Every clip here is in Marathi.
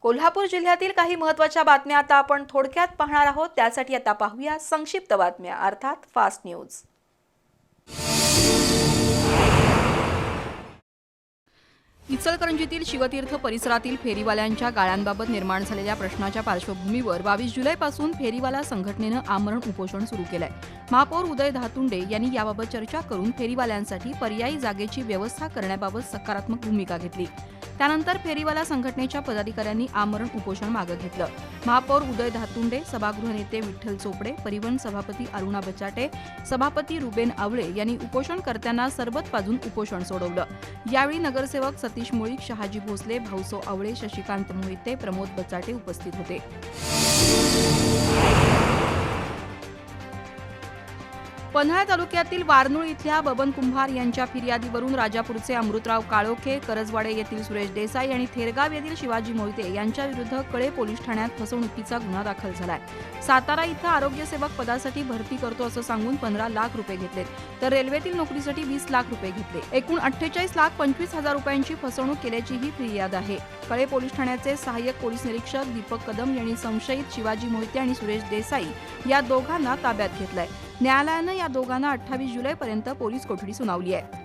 कोल्हापूर जिल्ह्यातील काही महत्त्वाच्या बातम्या आता आपण थोडक्यात पाहणार आहोत। त्यासाठी आता पाहूया संक्षिप्त बातम्या अर्थात फास्ट न्यूज। इचलकरंजीतील शिवतीर्थ परिसरातील फेरीवाल्यांच्या गाळ्यांबाबत निर्माण झालेल्या प्रश्नाच्या पार्श्वभूमीवर 22 जुलैपासून फेरीवाला संघटनेनं आमरण उपोषण सुरू केलंय। महापौर उदय धातुंडे यांनी याबाबत चर्चा करून फेरीवाल्यांसाठी पर्यायी जागेची व्यवस्था करण्याबाबत सकारात्मक भूमिका घेतली। त्यानंतर फेरीवाला संघटनेच्या पदाधिकाऱ्यांनी आमरण उपोषण मागे घेतलं। महापौर उदय धातुंडे, सभागृह नेते विठ्ठल चोपडे, परिवहन सभापती अरुणा बचाटे, सभापती रुबेन आवळे यांनी उपोषणकर्त्यांना सरबत पाजून उपोषण सोडवलं। यावेळी नगरसेवक सतीश मुळीक, शहाजी भोसले, भाऊसो आवळे, शशिकांत मोहिते, प्रमोद बचाटे उपस्थित होते। पन्हाळा तालुक्यातील वारनूळ इथल्या बबन कुंभार यांच्या फिर्यादीवरून राजापूरचे अमृतराव काळोखे, करजवाडे येथील सुरेश देसाई आणि थेरगाव येथील शिवाजी मोहिते यांच्याविरुद्ध कळे पोलीस ठाण्यात फसवणुकीचा गुन्हा दाखल झालाय। सातारा इथं आरोग्य सेवक पदासाठी भरती करतो असं सांगून 15 लाख रुपये घेतलेत, तर रेल्वेतील नोकरीसाठी 20 लाख रुपये घेतले। एकूण 48,25,000 रुपयांची फसवणूक केल्याची ही फिर्याद आहे। कळे पोलीस ठाण्याचे सहाय्यक पोलीस निरीक्षक दीपक कदम यांनी संशयित शिवाजी मोहिते आणि सुरेश देसाई या दोघांना ताब्यात घेतलंय। न्यायालयानं या दोघांना 28 जुलैपर्यंत पोलीस कोठडी सुनावली आहे।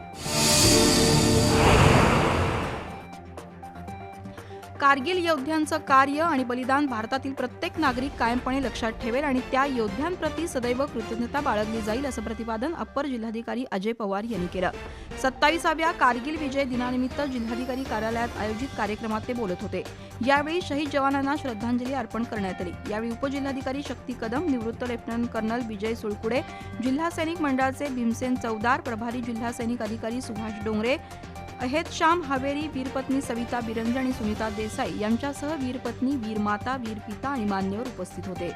कारगिल योद्ध्यांचं कार्य आणि बलिदान भारतातील प्रत्येक नागरिक कायमपणे लक्षात ठेवेल आणि त्या योद्ध्यांप्रती सदैव कृतज्ञता बाळगली जाईल असं प्रतिपादन अप्पर जिल्हाधिकारी अजय पवार यांनी केलं। 27व्या कारगिल विजय दिनानिमित्त जिल्हाधिकारी कार्यालयात आयोजित कार्यक्रमात ते बोलत होते। यावेळी शहीद जवानांना श्रद्धांजली अर्पण करण्यात आली। यावेळी उपजिल्हाधिकारी शक्ती कदम, निवृत्त लेफ्टनंट कर्नल विजय सुळकुडे, जिल्हा सैनिक मंडळाचे भीमसेन चौदार, प्रभारी जिल्हा सैनिक अधिकारी सुभाष डोंगरे, अहेद श्याम हावेरी, वीरपत्नी सविता बिरंजे आणि सुनीता देसाई यांच्यासह वीरपत्नी, वीरमाता, वीरपिता आणि मान्यवर उपस्थित होते।